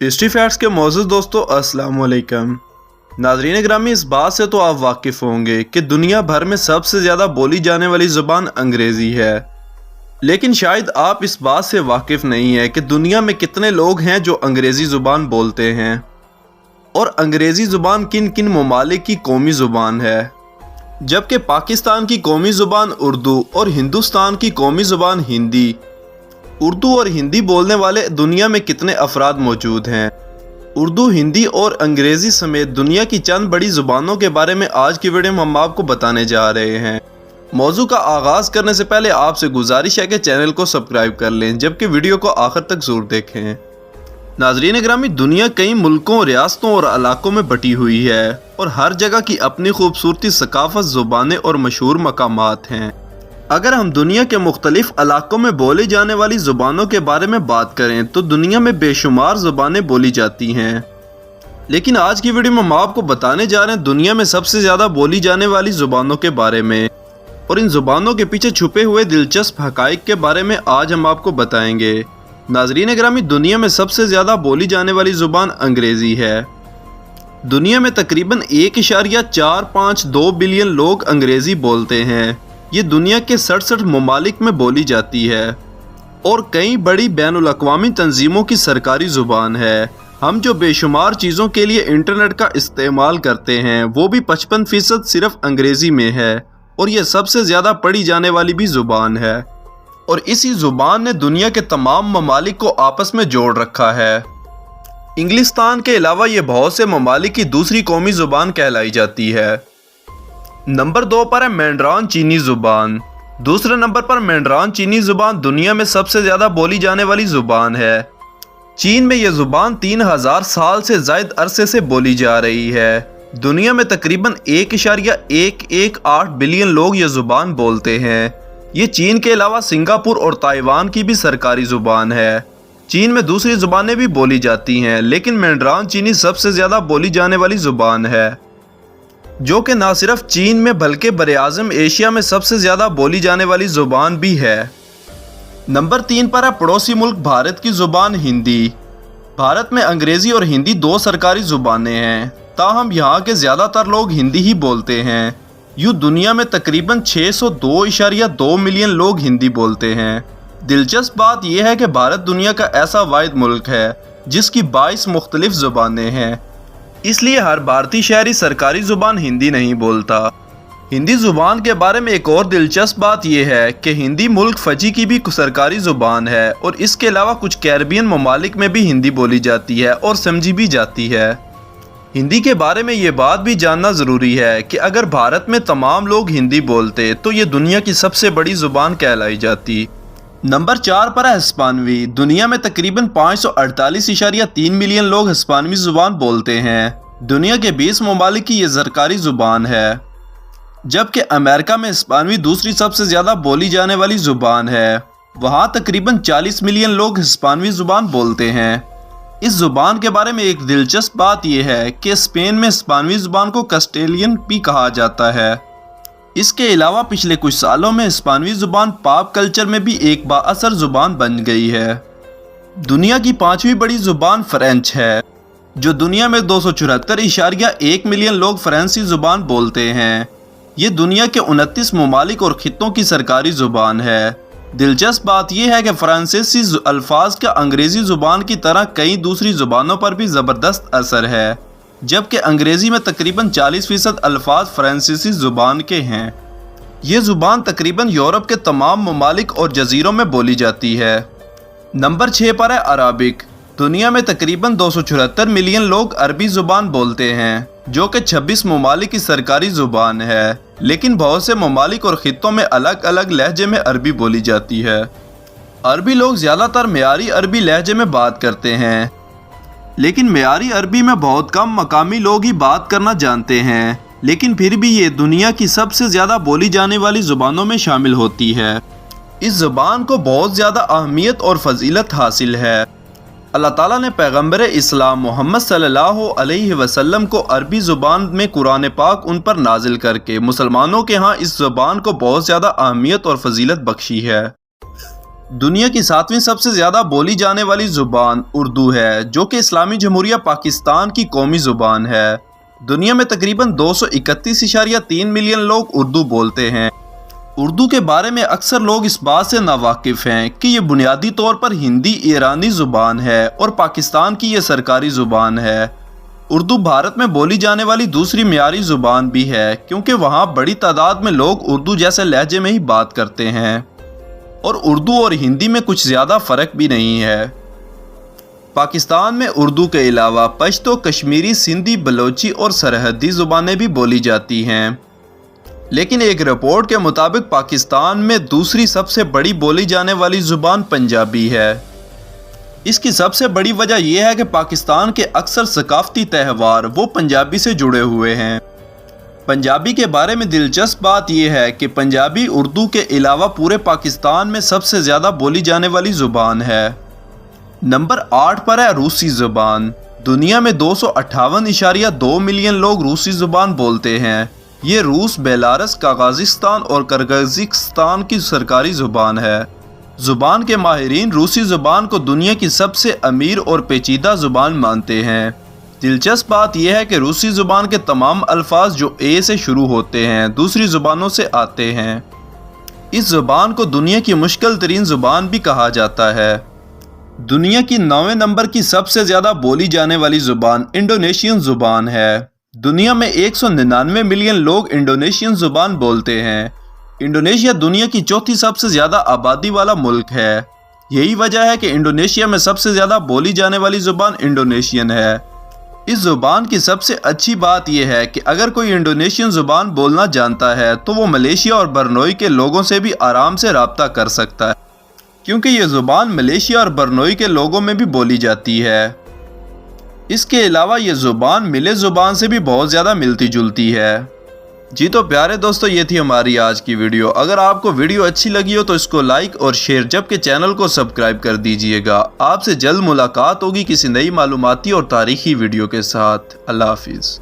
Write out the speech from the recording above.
History facts के मौजूद दोस्तों अस्सलाम वालेकुम। नाज़रीन ग्रामी, इस बात से तो आप वाकिफ़ होंगे कि दुनिया भर में सबसे ज़्यादा बोली जाने वाली ज़ुबान अंग्रेज़ी है, लेकिन शायद आप इस बात से वाकिफ़ नहीं है कि दुनिया में कितने लोग हैं जो अंग्रेज़ी ज़ुबान बोलते हैं और अंग्रेज़ी ज़ुबान किन किन ममालिक की कौमी ज़ुबान है। जबकि पाकिस्तान की कौमी ज़ुबान उर्दू और हिंदुस्तान की कौमी ज़ुबान हिंदी। उर्दू और हिंदी बोलने वाले दुनिया में कितने अफराद मौजूद हैं। उर्दू, हिंदी और अंग्रेज़ी समेत दुनिया की चंद बड़ी ज़ुबानों के बारे में आज की वीडियो में हम आपको बताने जा रहे हैं। मौजू का आगाज़ करने से पहले आपसे गुजारिश है कि चैनल को सब्सक्राइब कर लें, जबकि वीडियो को आखिर तक ज़रूर देखें। नाज़रीन ग्रामी, दुनिया कई मुल्कों, रियासतों और इलाकों में बटी हुई है और हर जगह की अपनी खूबसूरती, सकाफत, ज़ुबानें और मशहूर मकामात हैं। अगर हम दुनिया के मुख्तलिफ इलाकों में बोली जाने वाली ज़ुबानों के बारे में बात करें तो दुनिया में बेशुमार ज़ुबानें बोली जाती हैं, लेकिन आज की वीडियो में हम आपको बताने जा रहे हैं दुनिया में सबसे ज़्यादा बोली जाने वाली ज़ुबानों के बारे में, और इन ज़ुबानों के पीछे छुपे हुए दिलचस्प हक़ाइक़ के बारे में आज हम आपको बताएंगे। नाज़रीन ग्रामी, दुनिया में सबसे ज़्यादा बोली जाने वाली ज़ुबान अंग्रेज़ी है। दुनिया में तकरीबन 1.452 बिलियन लोग अंग्रेज़ी बोलते हैं। ये दुनिया के 67 ममालिक में बोली जाती है और कई बड़ी बैनुल अक़वामी तंजीमों की सरकारी ज़ुबान है। हम जो बेशुमार चीज़ों के लिए इंटरनेट का इस्तेमाल करते हैं वो भी 55% सिर्फ अंग्रेज़ी में है, और ये सबसे ज़्यादा पढ़ी जाने वाली भी ज़ुबान है। और इसी ज़ुबान ने दुनिया के तमाम ममालिक को आपस में जोड़ रखा है। इंग्लिस्तान के अलावा ये बहुत से ममालिक की दूसरी कौमी ज़ुबान कहलाई जाती है। नंबर 2 पर है मैंड्रान चीनी ज़ुबान। दूसरे नंबर पर मैंड्रान चीनी ज़ुबान दुनिया में सबसे ज़्यादा बोली जाने वाली ज़ुबान है। चीन में यह ज़ुबान 3000 साल से ज़ायद अरसे से बोली जा रही है। दुनिया में तकरीबन 1.118 बिलियन लोग यह ज़ुबान बोलते हैं। ये चीन के अलावा सिंगापुर और ताइवान की भी सरकारी ज़ुबान है। चीन में दूसरी ज़ुबानें भी बोली जाती हैं, लेकिन मैंड्रान चीनी सबसे ज़्यादा बोली जाने वाली ज़ुबान है, जो कि ना सिर्फ चीन में बल्कि बरे-आज़म एशिया में सबसे ज़्यादा बोली जाने वाली ज़ुबान भी है। नंबर 3 पर है पड़ोसी मुल्क भारत की ज़ुबान हिंदी। भारत में अंग्रेज़ी और हिंदी 2 सरकारी ज़ुबानें हैं, ताहम यहाँ के ज़्यादातर लोग हिंदी ही बोलते हैं। यूँ दुनिया में तकरीबन 602.2 मिलियन लोग हिंदी बोलते हैं। दिलचस्प बात यह है कि भारत दुनिया का ऐसा वाहिद मुल्क है जिसकी 22 मुख्तलिफ ज़ुबानें हैं, इसलिए हर भारतीय शहरी सरकारी ज़ुबान हिंदी नहीं बोलता। हिंदी ज़ुबान के बारे में एक और दिलचस्प बात यह है कि हिंदी मुल्क फ़जी की भी सरकारी ज़ुबान है, और इसके अलावा कुछ कैरिबियन ममालिक में भी हिंदी बोली जाती है और समझी भी जाती है। हिंदी के बारे में ये बात भी जानना ज़रूरी है कि अगर भारत में तमाम लोग हिंदी बोलते तो ये दुनिया की सबसे बड़ी ज़ुबान कहलाई जाती। नंबर 4 पर है हिस्पानवी। दुनिया में तकरीबन 548.3 मिलियन लोग हिस्पानवी ज़ुबान बोलते हैं। दुनिया के 20 ममालिक की ये सरकारी ज़ुबान है, जबकि अमेरिका में हिस्पानवी दूसरी सबसे ज़्यादा बोली जाने वाली ज़ुबान है। वहाँ तकरीबन 40 मिलियन लोग हिस्पानवी ज़ुबान बोलते हैं। इस ज़ुबान के बारे में एक दिलचस्प बात यह है कि स्पेन में हिस्पानवी ज़ुबान को कस्टेलियन भी कहा जाता है। इसके अलावा पिछले कुछ सालों में हिस्पानवी ज़ुबान पॉप कल्चर में भी एक बाअसर ज़ुबान बन गई है। दुनिया की 5वीं बड़ी ज़ुबान फ्रेंच है, जो दुनिया में 274.1 मिलियन लोग फ्रांसीसी ज़ुबान बोलते हैं। ये दुनिया के 29 ममालिक और खित्तों की सरकारी ज़ुबान है। दिलचस्प बात यह है कि फ्रांसीसी अल्फाज का अंग्रेज़ी ज़ुबान की तरह कई दूसरी ज़ुबानों पर भी ज़बरदस्त असर है, जबकि अंग्रेज़ी में तकरीबन 40% अल्फाज फ्रांसीसी ज़ुबान के हैं। ये ज़ुबान तकरीबन यूरोप के तमाम ममालिक और जजीरों में बोली जाती है। नंबर 6 पर है अरबिक। दुनिया में तकरीबन 274 मिलियन लोग अरबी ज़ुबान बोलते हैं, जो कि 26 ममालिक की सरकारी ज़ुबान है, लेकिन बहुत से ममालिक और खित्तों में अलग अलग लहजे में अरबी बोली जाती है। अरबी लोग ज़्यादातर मेयारी अरबी लहजे में बात करते हैं, लेकिन मेयारी अरबी में बहुत कम मकामी लोग ही बात करना जानते हैं, लेकिन फिर भी ये दुनिया की सबसे ज़्यादा बोली जाने वाली ज़ुबानों में शामिल होती है। इस ज़ुबान को बहुत ज़्यादा अहमियत और फजीलत हासिल है। अल्लाह ताला ने पैगम्बर इस्लाम मोहम्मद सल्लल्लाहु अलैहि वसल्लम को अरबी ज़ुबान में कुरान पाक उन पर नाजिल करके मुसलमानों के यहाँ इस ज़ुबान को बहुत ज़्यादा अहमियत और फजीलत बख्शी है। دنیا کی 7ویں سب سے زیادہ بولی جانے والی زبان اردو ہے، جو کہ اسلامی جمہوریہ پاکستان کی قومی زبان ہے۔ دنیا میں تقریباً 231.3 ملین لوگ اردو بولتے ہیں۔ اردو کے بارے میں اکثر لوگ اس بات سے ناواقف ہیں کہ یہ بنیادی طور پر ہندی ایرانی زبان ہے اور پاکستان کی یہ سرکاری زبان ہے۔ اردو بھارت میں بولی جانے والی دوسری معیاری زبان بھی ہے، کیونکہ وہاں بڑی تعداد میں لوگ اردو جیسے لہجے میں ہی بات کرتے ہیں اور اردو اور ہندی میں کچھ زیادہ فرق بھی نہیں ہے۔ پاکستان میں اردو کے علاوہ پشتو، کشمیری، سندھی، بلوچی اور سرحدی زبانیں بھی بولی جاتی ہیں، لیکن ایک رپورٹ کے مطابق پاکستان میں دوسری سب سے بڑی بولی جانے والی زبان پنجابی ہے۔ اس کی سب سے بڑی وجہ یہ ہے کہ پاکستان کے اکثر ثقافتی تہوار وہ پنجابی سے جڑے ہوئے ہیں۔ پنجابی کے بارے میں دلچسپ بات یہ ہے کہ پنجابی اردو کے علاوہ پورے پاکستان میں سب سے زیادہ بولی جانے والی زبان ہے۔ نمبر 8 پر ہے روسی زبان۔ دنیا میں 258.2 ملین لوگ روسی زبان بولتے ہیں۔ یہ روس، بیلاروس، قازقستان اور کرغزستان کی سرکاری زبان ہے۔ زبان کے ماہرین روسی زبان کو دنیا کی سب سے امیر اور پیچیدہ زبان مانتے ہیں۔ دلچسپ بات یہ ہے کہ روسی زبان کے تمام الفاظ جو اے سے شروع ہوتے ہیں دوسری زبانوں سے آتے ہیں۔ اس زبان کو دنیا کی مشکل ترین زبان بھی کہا جاتا ہے۔ دنیا کی 9ویں نمبر کی سب سے زیادہ بولی جانے والی زبان انڈونیشین زبان ہے۔ دنیا میں 199 ملین لوگ انڈونیشین زبان بولتے ہیں۔ انڈونیشیا دنیا کی 4تھی سب سے زیادہ آبادی والا ملک ہے۔ یہی وجہ ہے کہ انڈونیشیا میں سب سے زیادہ بولی جانے والی زبان انڈونیشین ہے۔ اس زبان کی سب سے اچھی بات یہ ہے کہ اگر کوئی انڈونیشین زبان بولنا جانتا ہے تو وہ ملیشیا اور برنوئی کے لوگوں سے بھی آرام سے رابطہ کر سکتا ہے، کیونکہ یہ زبان ملیشیا اور برنوئی کے لوگوں میں بھی بولی جاتی ہے۔ اس کے علاوہ یہ زبان ملے زبان سے بھی بہت زیادہ ملتی جلتی ہے۔ جی تو پیارے دوستو، یہ تھی ہماری آج کی ویڈیو۔ اگر آپ کو ویڈیو اچھی لگی ہو تو اس کو لائک اور شیئر، جبکہ چینل کو سبسکرائب کر دیجئے گا۔ آپ سے جلد ملاقات ہوگی کسی نئی معلوماتی اور تاریخی ویڈیو کے ساتھ۔ اللہ حافظ۔